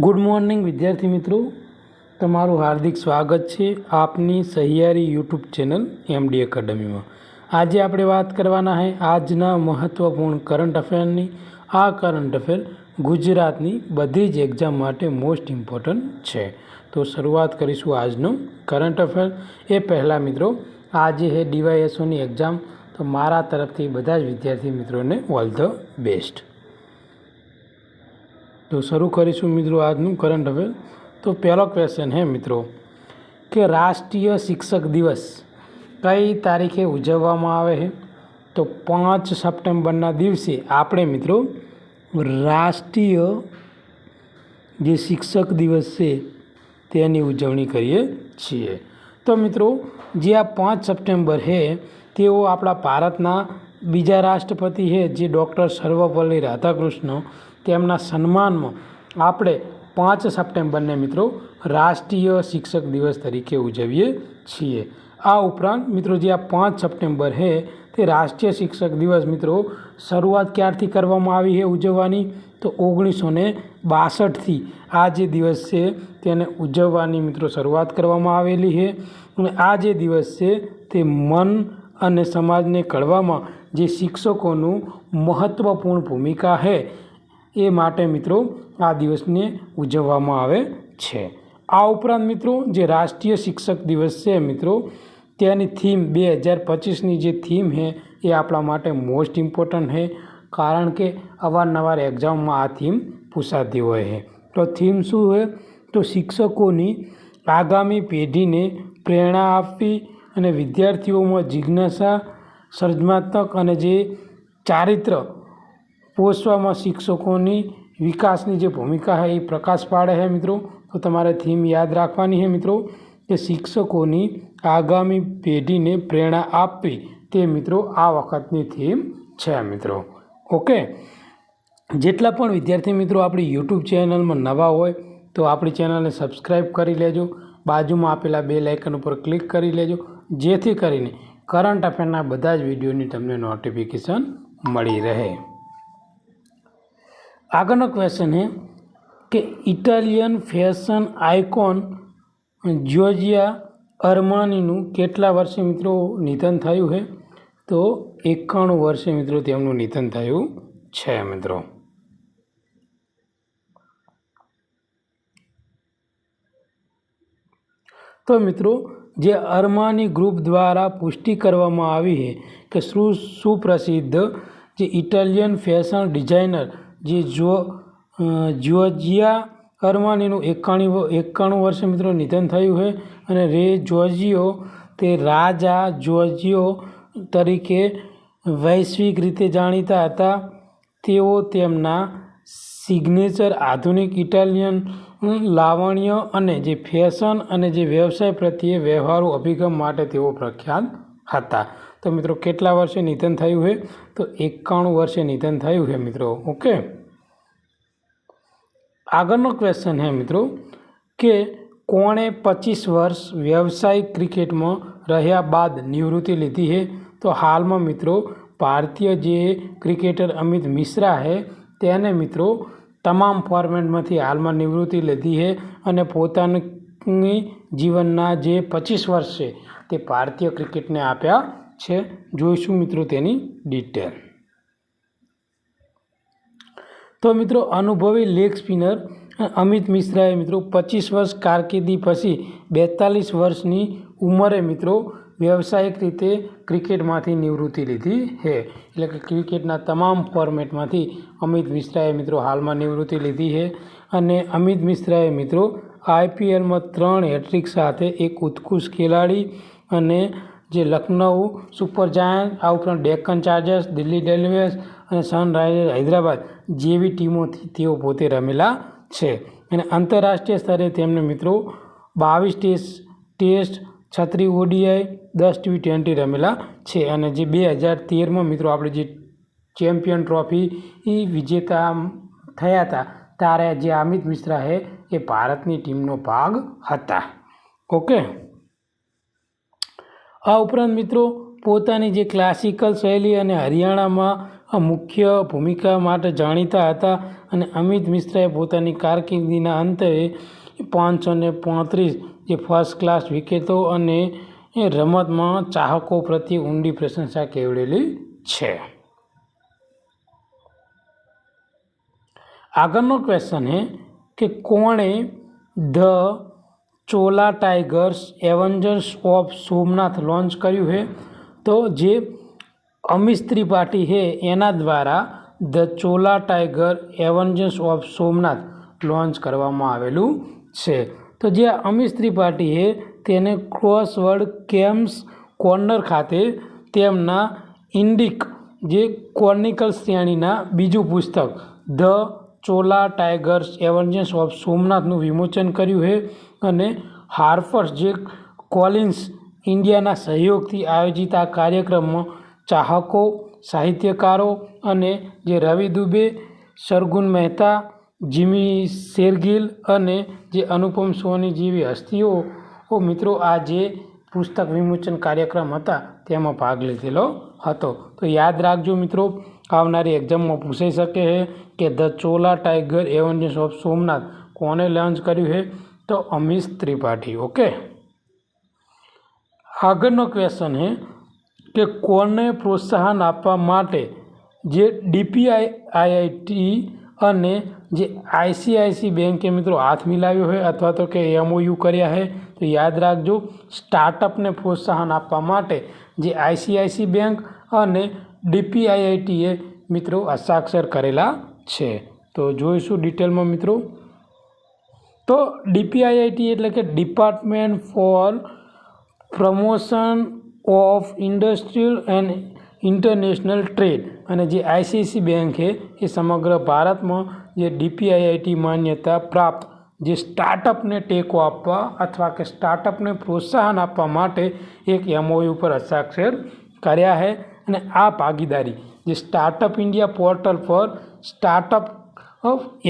Good morning વિદ્યાર્થી મિત્રો, તમારું હાર્દિક સ્વાગત છે આપની સહિયારી યુટ્યુબ ચેનલ એમડી એકેડમીમાં। આજે આપણે વાત કરવાના है આજના મહત્વપૂર્ણ કરંટ અફેરની। આ કરંટ અફેર ગુજરાતની બધી જ એક્ઝામ માટે મોસ્ટ ઇમ્પોર્ટન્ટ છે। તો શરૂઆત કરીશું આજનો કરંટ અફેર। એ પહેલાં મિત્રો, આજે है DYSOની એક્ઝામ, તો મારા તરફથી બધા જ વિદ્યાર્થી મિત્રોને ઓલ ધ બેસ્ટ। तो शुरू करीशू मित्रों आजनु करंट अफेर। तो पहला क्वेश्चन है मित्रों कि राष्ट्रीय शिक्षक दिवस कई तारीखे उजववामां आवे है। तो 5 सप्टेम्बरना दिवसे आपणे मित्रों राष्ट्रीय जे शिक्षक दिवस है तेनी उजवणी करीए छीए। तो मित्रों जे आ 5 सप्टेम्बर है तेओ आपणा भारतना बीजा राष्ट्रपति है जे डॉक्टर सर्वपल्ली राधाकृष्ण तेमना सन्मान में आपणे 5 सप्टेम्बर ने मित्रों राष्ट्रीय शिक्षक दिवस तरीके उजवीए छीए। आ उपरांत मित्रों जे आ 5 सप्टेम्बर है ते राष्ट्रीय शिक्षक दिवस मित्रों शुरुआत क्यारथी करवामां आवी है उजववानी? तो 1962 थी आ जे दिवस है तेने उजववानी मित्रों शुरुआत करवामां आवेली है। अने आ जे दिवस है ते मन अने समाजने घडवामां जे शिक्षकोनुं महत्वपूर्ण भूमिका है ए माटे मित्रों आ दिवस ने उजववामां आवे छे। आ उपरांत मित्रों जे राष्ट्रीय शिक्षक दिवस है मित्रों तेनी थीम 2025 नी जे थीम है ये आपणा माटे मोस्ट इम्पोर्टंट है, कारण के अवारनवार एग्जाम में आ थीम पूछाती होय है। तो थीम शुं है? तो शिक्षकोनी आगामी पेढ़ी ने प्रेरणा आपवी अने विद्यार्थीओं में जिज्ञासा, सर्जनात्मक अने जे चारित्र पोषवामां शिक्षकोनी विकासनी जे भूमिका है ये प्रकाश पाड़े है मित्रों। तो तमारे थीम याद राखवानी है मित्रों कि शिक्षकोनी आगामी पेढ़ी ने प्रेरणा आपवी ते मित्रों आ वखतनी थीम है मित्रों। ओके, जेटला पण विद्यार्थी मित्रों आपणी यूट्यूब चेनल में नवा होय तो आपणी चेनल ने सब्सक्राइब करी लेजो, बाजुमां आपेला बेल आइकन पर क्लिक करी लेजो, जेथी करीने करंट अफेरना बधा ज विडियोनी तमने नोटिफिकेशन मळी रहे। आगळनो क्वेश्चन है कि इटालियन फैशन आइकॉन जॉर्जिया अरमानीनु केटला वर्षे मित्रों निधन थयुं है? तो 91 वर्षे मित्रों तेमनुं निधन थयुं छे मित्रों। तो मित्रों जे अरमानी ग्रुप द्वारा पुष्टि करवामां आवी है कि सुप्रसिद्ध जे इटालियन फैशन डिजाइनर जे जॉर्जिया अरमानीनु 91 वर्षे मित्रों निधन थयुं है। अने रे जॉर्जियो ते राजा जॉर्जियो तरीके वैश्विक रीते जाणीता हता। तेओ तेमना सिग्नेचर आधुनिक इटालियन लावण्य अने जे फैशन अने जे व्यवसाय प्रत्ये व्यवहारू अभिगम माटे तेओ प्रख्यात हता। तो मित्रों केटला वर्षे निधन थयुं है? तो 91 वर्षे निधन थयुं है मित्रों। ओके, आगळनो क्वेश्चन है मित्रों कि कोणे 25 वर्ष व्यावसायिक क्रिकेट में रह्या बाद निवृत्ति लीधी है? तो हाल में मित्रों भारतीय जे क्रिकेटर अमित मिश्रा है तेने मित्रों तमाम फॉर्मेट में हाल में निवृत्ति लीधी है अने पोतानी जीवनना जे 25 वर्ष है ते भारतीय क्रिकेट ने आप्या छे। जोईशुं मित्रों तेनी डिटेल। तो मित्रों अनुभवी लेग स्पिनर अमित मिश्राए मित्रों 25 वर्ष कारकिर्दी पछी 42 वर्षनी उमरे मित्रों व्यावसायिक रीते क्रिकेट में निवृत्ति लीधी है। एटले कि क्रिकेटना तमाम फॉर्मेट में अमित मिश्राए मित्रों हाल में निवृत्ति लीधी है। अने अमित मिश्राए मित्रों IPL में 3 हेट्रिक साथ एक उत्कृष्ट खिलाड़ी अने जे लखनऊ सुपर जायंट आ उपरांत डेक्कन चार्जर्स, दिल्ली डेविलियर्स अने सनराइजर्स हैदराबाद जेवी टीमों तेओ पोते रमेला छे। अने आंतरराष्ट्रीय स्तरे तेमणे मित्रों 22 टेस्ट 36 ODI 10 T20 रमेला छे। अने जे 2013 में मित्रों आपणे जे चेम्पियन ट्रॉफी विजेता थया था त्यारे जे अमित मिश्रा है ये भारतनी टीमनो भाग हता। ओके, आ उपरांत मित्रों पोतानी जे क्लासिकल शैली अने हरियाणा में મુખ્ય ભૂમિકા માટે જાણીતા હતા અને અમિત મિશ્રાએ પોતાની કારકિર્દીના અંતે 535 જે ફર્સ્ટ ક્લાસ વિકેટો અને રમતમાં ચાહકો પ્રત્યે ઊંડી પ્રશંસા કેળવેલી છે। આગળનો ક્વેશ્ચન है कि કોણે the Chola tigers avengers of Somnath launch કર્યું है? तो જે અમીશ ત્રિપાઠી है એના દ્વારા the Chola tiger avengers of Somnath launch કરવામાં આવેલું છે। તો જે અમીશ ત્રિપાઠી है તેને ક્રોસવર્ડ ગેમ્સ કોર્નર ખાતે તેમના ઇન્ડિક જે ક્રોનિકલ શ્રેણીના બીજું પુસ્તક the Chola tigers avengers of सोमनाथનું વિમોચન કર્યું છે અને હાર્પર્સ જે કોલિન્સ ઇન્ડિયાના સહયોગથી આયોજિત આ કાર્યક્રમમાં ચાહકો, સાહિત્યકારો અને જે રવિ દુબે, સરગુન મહેતા, જીમી શેરગિલ અને જે અનુપમ સોની જેવી હસ્તીઓ મિત્રો આ જે પુસ્તક વિમોચન કાર્યક્રમ હતા તેમાં ભાગ લીધેલો હતો। તો યાદ રાખજો મિત્રો, આવનારી એક્ઝામમાં પૂછાઈ શકે છે કે the Chola tiger avengers of Somnath કોને લોન્ચ કર્યું છે? તો અમીશ ત્રિપાઠી। ઓકે, આગળનો ક્વેશ્ચન છે કે કોને પ્રોત્સાહન આપવા માટે જે DPIIT અને જે ICICI બેંકે મિત્રો હાથ મિલાવ્યો છે અથવા તો કે MOU કર્યા છે? તો યાદ રાખજો, સ્ટાર્ટઅપને પ્રોત્સાહન આપવા માટે જે ICICI બેંક અને DPIITએ મિત્રો હસ્તાક્ષર કરેલા છે। તો જોઈશું ડિટેલમાં મિત્રો। તો DPIIT એટલે કે department four promotion of industrial and international trade અને જે ICICI બેંક છે એ સમગ્ર ભારતમાં જે DPIIT માન્યતા પ્રાપ્ત જે સ્ટાર્ટઅપને ટેકો આપવા અથવા કે સ્ટાર્ટઅપને પ્રોત્સાહન આપવા માટે એક MOU પર હસ્તાક્ષર કર્યા છે અને આ ભાગીદારી જે સ્ટાર્ટઅપ ઇન્ડિયા પોર્ટલ પર સ્ટાર્ટઅપ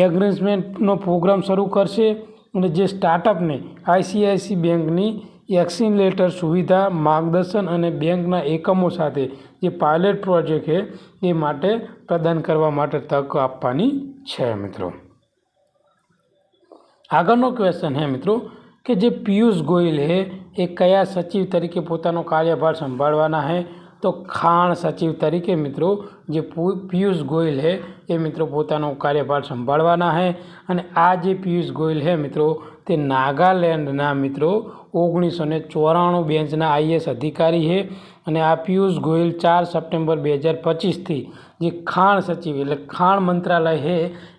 એગ્રીમેન્ટનો પ્રોગ્રામ શરૂ કરશે અને જે સ્ટાર્ટઅપને ICICI બેંકની એક્સિલેટર સુવિધા, માર્ગદર્શન અને બેંકના એકમો સાથે જે પાયલટ પ્રોજેક્ટ છે એ માટે પ્રદાન કરવા માટે તક આપવાની છે મિત્રો। આગળનો ક્વેશ્ચન છે મિત્રો કે જે પિયુષ ગોયલ છે એ કયા સચિવ તરીકે પોતાનો કાર્યભાર સંભાળવાના છે? તો ખાણ સચિવ તરીકે મિત્રો જે પિયુષ ગોયલ છે એ મિત્રો પોતાનો કાર્યભાર સંભાળવાના છે અને આ જે પિયુષ ગોયલ છે મિત્રો તે નાગાલેન્ડના મિત્રો 1994 બેન્ચના IAS અધિકારી છે અને આ પિયુષ ગોયલ 4 સપ્ટેમ્બર 2025થી જે ખાણ સચિવ એટલે ખાણ મંત્રાલય છે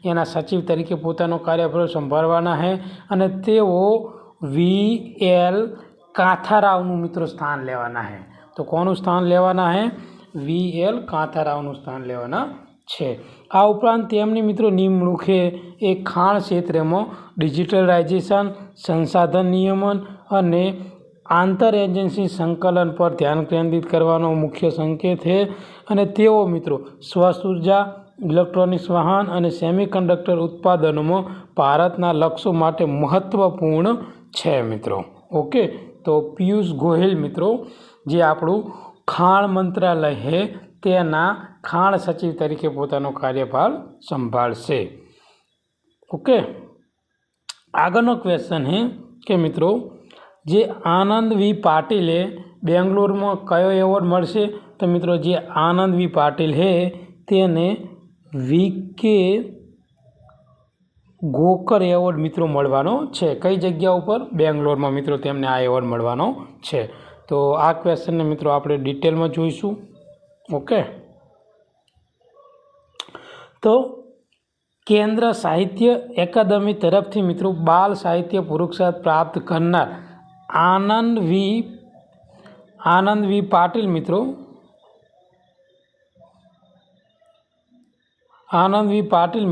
એના સચિવ તરીકે પોતાનો કાર્યભાર સંભાળવાના છે અને તેઓ VL કાથારાવનું મિત્રો સ્થાન લેવાના છે। તો કોનું સ્થાન લેવાના છે? VL કાથારાવનું સ્થાન લેવાના છે। આ ઉપરાંત તેમની મિત્રો નિમણૂક છે એ ખાણ ક્ષેત્રમાં ડિજિટલાઇઝેશન, સંસાધન નિયમન અને આંતર એજન્સી સંકલન પર ધ્યાન કેન્દ્રિત કરવાનો મુખ્ય સંકેત છે અને તેઓ મિત્રો સ્વચ્છ ઉર્જા, ઇલેક્ટ્રોનિક્સ વાહન અને સેમિકન્ડક્ટર ઉત્પાદનોમાં ભારતના લક્ષ્યો માટે મહત્ત્વપૂર્ણ છે મિત્રો। ઓકે, તો પિયુષ ગોયલ મિત્રો જે આપણું ખાણ મંત્રાલય છે તેના ખાણ સચિવ તરીકે પોતાનો કાર્યભાર સંભાળશે। ઓકે, આગળનો ક્વેશ્ચન છે કે મિત્રો જે આનંદ વી પાટીલે બેંગ્લોરમાં કયો એવોર્ડ મળશે? તો મિત્રો જે આનંદ વી પાટીલ છે તેને VK ગોકર એવોર્ડ મિત્રો મળવાનો છે। કઈ જગ્યા ઉપર? બેંગ્લોરમાં મિત્રો તેમને આ એવોર્ડ મળવાનો છે। તો આ ક્વેશ્ચનને મિત્રો આપણે ડિટેલમાં જોઈશું। ઓકે, તો કેન્દ્ર સાહિત્ય એકાદમી તરફથી મિત્રો બાલ સાહિત્ય પુરસ્કાર પ્રાપ્ત કરનાર આનંદ વી પાટીલ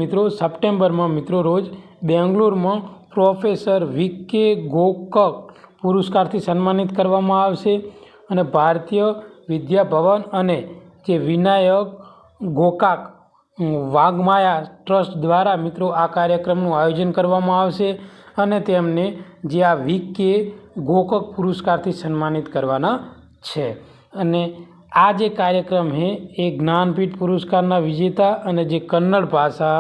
મિત્રો સપ્ટેમ્બરમાં મિત્રો રોજ બેંગ્લોરમાં પ્રોફેસર VK ગોકક પુરસ્કારથી સન્માનિત કરવામાં આવશે અને ભારતીય વિદ્યા ભવન અને જે વિનાયક ગોકાક વાઘમાયા ટ્રસ્ટ દ્વારા મિત્રો આ કાર્યક્રમનું આયોજન કરવામાં આવશે અને તેમને જે આ VK ગોકક પુરસ્કારથી સન્માનિત કરવાના છે અને આ જે કાર્યक्रम है એ જ્ઞાનપીઠ પુરસ્કારના વિજેતા અને જે કન્નડ ભાષા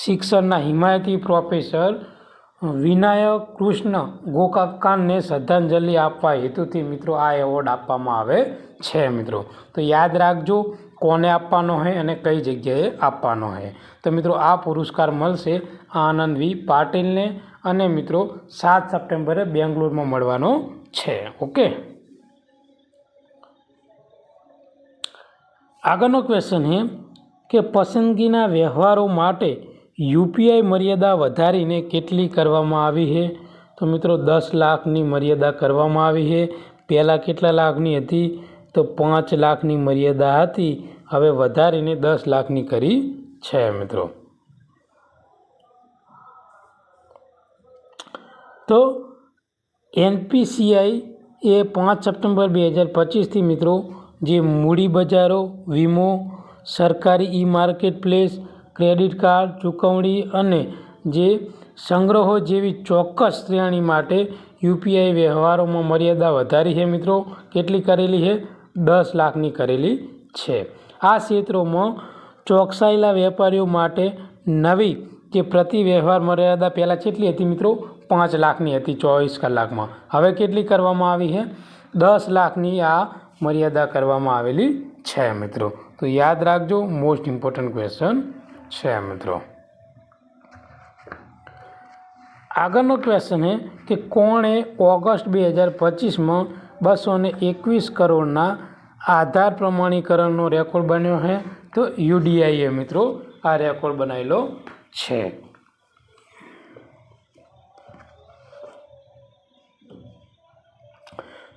શિક્ષણના હિમાયતી પ્રોફેસર વિનાયક કૃષ્ણ ગોકાકાનને શ્રદ્ધાંજલિ આપવા હેતુથી મિત્રો આ એવોર્ડ આપવામાં આવે છે મિત્રો. તો યાદ રાખજો કોને આપવાનો હોય અને કઈ જગ્યાએ આપવાનો હોય. તો મિત્રો આ પુરસ્કાર મળશે આનંદ વી પાટીલને અને મિત્રો 7 સપ્ટેમ્બરે બેંગ્લોરમાં મળવાનો છે. ઓકે, આગળનો ક્વેશ્ચન છે કે પસંદગીના વ્યવહારો માટે યુપીઆઈ મર્યાદા વધારીને કેટલી કરવામાં આવી છે? તો મિત્રો 10 લાખની મર્યાદા કરવામાં આવી છે. પહેલાં કેટલા લાખની હતી? તો 5 લાખની મર્યાદા હતી, હવે વધારીને 10 લાખની કરી છે મિત્રો. તો એનપીસીઆઈ એ 5 સપ્ટેમ્બર 2025થી મિત્રો જે મૂડી બજારો, વીમો, સરકારી e market place, credit card ચૂકવણી અને જે સંગ્રહો જેવી ચોક્કસ શ્રેણી માટે યુપીઆઈ વ્યવહારોમાં મર્યાદા વધારી છે મિત્રો. કેટલી કરેલી છે? 10 લાખની કરેલી છે. આ ક્ષેત્રોમાં ચોકસાયેલા વેપારીઓ માટે નવી જે પ્રતિ વ્યવહાર મર્યાદા પહેલાં કેટલી હતી મિત્રો? 5 લાખની હતી 24 કલાકમાં. હવે કેટલી કરવામાં આવી છે? 10 લાખની આ મર્યાદા કરવામાં આવેલી છે મિત્રો. તો યાદ રાખજો, મોસ્ટ ઇમ્પોર્ટન્ટ ક્વેશ્ચન છે મિત્રો. આગળનો ક્વેશ્ચન છે કે કોણે ઓગસ્ટ 2025માં 221 કરોડના આધાર પ્રમાણીકરણનો રેકોર્ડ બન્યો છે? તો યુડીઆઈએ મિત્રો આ રેકોર્ડ બનાવેલો છે.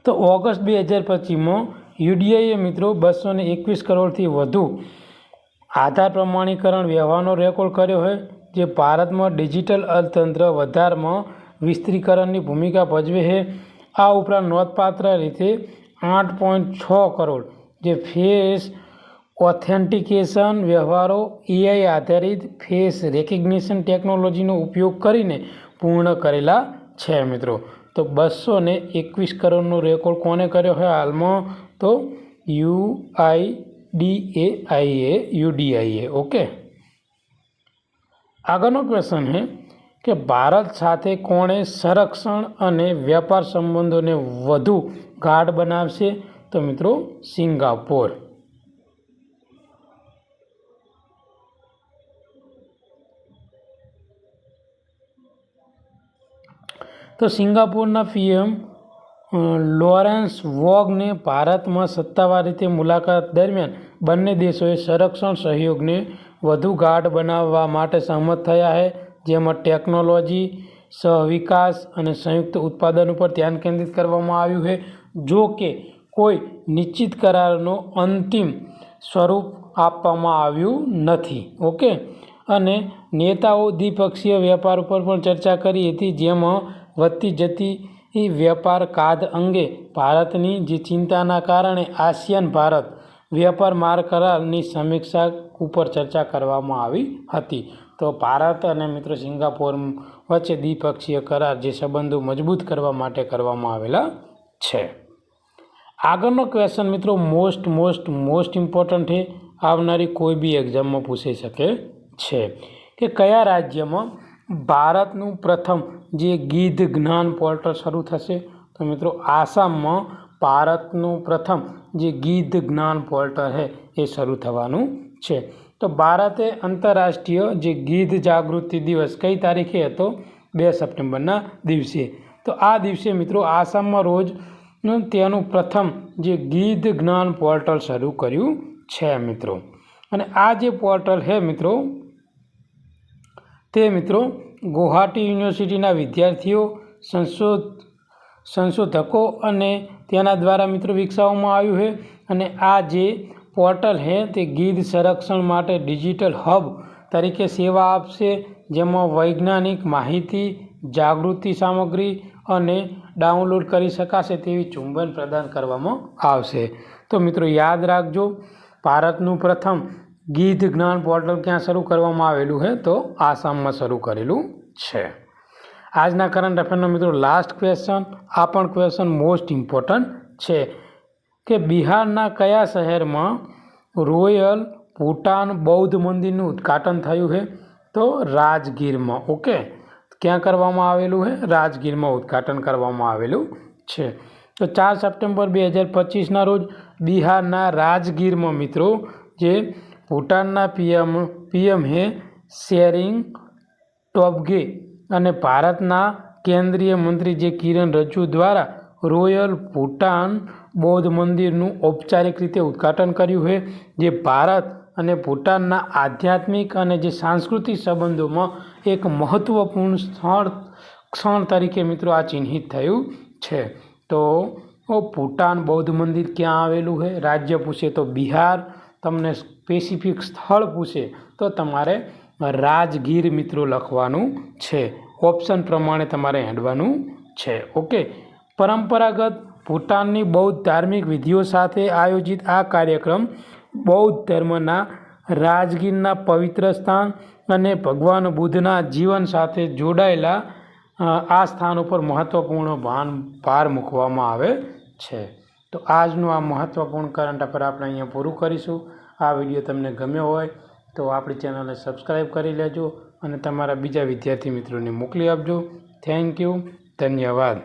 તો ઓગસ્ટ 2025માં યુડીઆઈએ મિત્રો 221 કરોડથી વધુ આધાર પ્રમાણીકરણ વ્યવહારનો રેકોર્ડ કર્યો છે, જે ભારતમાં ડિજિટલ અર્થતંત્ર વધારમાં વિસ્તરીકરણની ભૂમિકા ભજવે છે. આ ઉપરાંત નોંધપાત્ર રીતે 8.6 કરોડ જે ફેસ ઓથેન્ટિકેશન વ્યવહારો એઆઈ આધારિત ફેસ રેકગ્નિશન ટેકનોલોજીનો ઉપયોગ કરીને પૂર્ણ કરેલા છે મિત્રો. તો 221 કરોડનો રેકોર્ડ કોને કર્યો છે હાલમાં? તો યુડીઆઈએ. ઓકે, આગળનો ક્વેશ્ચન છે કે ભારત સાથે કોણે સંરક્ષણ અને વેપાર સંબંધોને વધુ ગાઢ બનાવશે? તો મિત્રો સિંગાપોર. તો સિંગાપોરના પીએમ લોરેન્સ વોગને ભારતમાં સત્તાવાર રીતે મુલાકાત દરમિયાન બંને દેશોએ સંરક્ષણ સહયોગને વધુ ગાઢ બનાવવા માટે સહમત થયા છે, જેમાં ટેકનોલોજી, સહવિકાસ અને સંયુક્ત ઉત્પાદન ઉપર ધ્યાન કેન્દ્રિત કરવામાં આવ્યું છે. જો કે કોઈ નિશ્ચિત કરારનો અંતિમ સ્વરૂપ આપવામાં આવ્યું નથી. ઓકે, અને નેતાઓ દ્વિપક્ષીય વેપાર ઉપર પણ ચર્ચા કરી હતી, જેમાં વધતી જતી વેપાર કાદ અંગે ભારતની જે ચિંતાના કારણે આસિયાન ભારત વેપાર માર્ગ કરારની સમીક્ષા ઉપર ચર્ચા કરવામાં આવી હતી. તો ભારત અને મિત્રો સિંગાપોર વચ્ચે દ્વિપક્ષીય કરાર જે સંબંધો મજબૂત કરવા માટે કરવામાં આવેલા છે. આગળનો ક્વેશ્ચન મિત્રો મોસ્ટ ઇમ્પોર્ટન્ટ છે, આવનારી કોઈ બી એક્ઝામમાં પૂછાઈ શકે છે કે કયા રાજ્યમાં ભારતનું પ્રથમ જે ગીધ જ્ઞાન પોર્ટલ શરૂ થશે? તો મિત્રો આસામમાં ભારતનું પ્રથમ જે ગીધ જ્ઞાન પોર્ટલ છે એ શરૂ થવાનું છે. તો ભારતે આંતરરાષ્ટ્રીય જે ગીધ જાગૃતિ દિવસ કઈ તારીખે હતો? 2 સપ્ટેમ્બરના દિવસે. તો આ દિવસે મિત્રો આસામમાં રોજ તેનું પ્રથમ જે ગીધ જ્ઞાન પોર્ટલ શરૂ કર્યું છે મિત્રો. અને આ જે પોર્ટલ છે મિત્રો તે મિત્રો ગુવાહાટી યુનિવર્સિટીના વિદ્યાર્થીઓ, સંશોધકો અને તેના દ્વારા મિત્રો વિકસાવવામાં આવ્યું છે. અને આ જે પોર્ટલ છે તે ગીધ સંરક્ષણ માટે ડિજિટલ હબ તરીકે સેવા આપશે, જેમાં વૈજ્ઞાનિક માહિતી, જાગૃતિ સામગ્રી અને ડાઉનલોડ કરી શકાશે તેવી ચુંબન પ્રદાન કરવામાં આવશે. તો મિત્રો યાદ રાખજો, ભારતનું પ્રથમ ગીધ જ્ઞાન પોર્ટલ ક્યાં શરૂ કરવામાં આવેલું છે? તો આસામમાં શરૂ કરેલું છે. આજના કરંટ અફેરનો મિત્રો લાસ્ટ ક્વેશ્ચન, આ પણ ક્વેશ્ચન મોસ્ટ ઇમ્પોર્ટન્ટ છે કે બિહારના કયા શહેરમાં રોયલ ભૂટાન બૌદ્ધ મંદિરનું ઉદ્ઘાટન થયું છે? તો રાજગીરમાં. ઓકે, ક્યાં કરવામાં આવેલું છે? રાજગીરમાં ઉદ્ઘાટન કરવામાં આવેલું છે. તો 4 સપ્ટેમ્બર 2025ના રોજ બિહારના રાજગીરમાં મિત્રો જે ભૂટાનના પીએમ હે શેરિંગ ટોબ્ગે અને ભારતના કેન્દ્રીય મંત્રી જે કિરણ રિજિજુ દ્વારા રોયલ ભૂટાન બૌદ્ધ મંદિરનું ઔપચારિક રીતે ઉદ્ઘાટન કર્યું છે, જે ભારત અને ભૂટાનના આધ્યાત્મિક અને જે સાંસ્કૃતિક સંબંધોમાં એક મહત્ત્વપૂર્ણ ક્ષણ તરીકે મિત્રો આ ચિહ્નિત થયું છે. તો ભૂટાન બૌદ્ધ મંદિર ક્યાં આવેલું છે? રાજ્ય પૂછે તો બિહાર. તમને સ્પેસિફિક સ્થળ પૂછે તો તમારે રાજગીર મિત્રો લખવાનું છે. ઓપ્શન પ્રમાણે તમારે હેડવાનું છે. ઓકે, પરંપરાગત ભૂટાનની બૌદ્ધ ધાર્મિક વિધિઓ સાથે આયોજિત આ કાર્યક્રમ બૌદ્ધ ધર્મના રાજગીરના પવિત્ર સ્થાન અને ભગવાન બુદ્ધના જીવન સાથે જોડાયેલા આ સ્થાન ઉપર મહત્ત્વપૂર્ણ ભાર મૂકવામાં આવે છે. તો આજનું આ મહત્ત્વપૂર્ણ કરંટ અફેર આપણે અહીંયા પૂરું કરીશું. આ વિડીયો તમને ગમ્યો હોય તો આપણી ચેનલને સબસ્ક્રાઈબ કરી લેજો અને તમારા બીજા વિદ્યાર્થી મિત્રોને મોકલી આપજો. Thank you. ધન્યવાદ.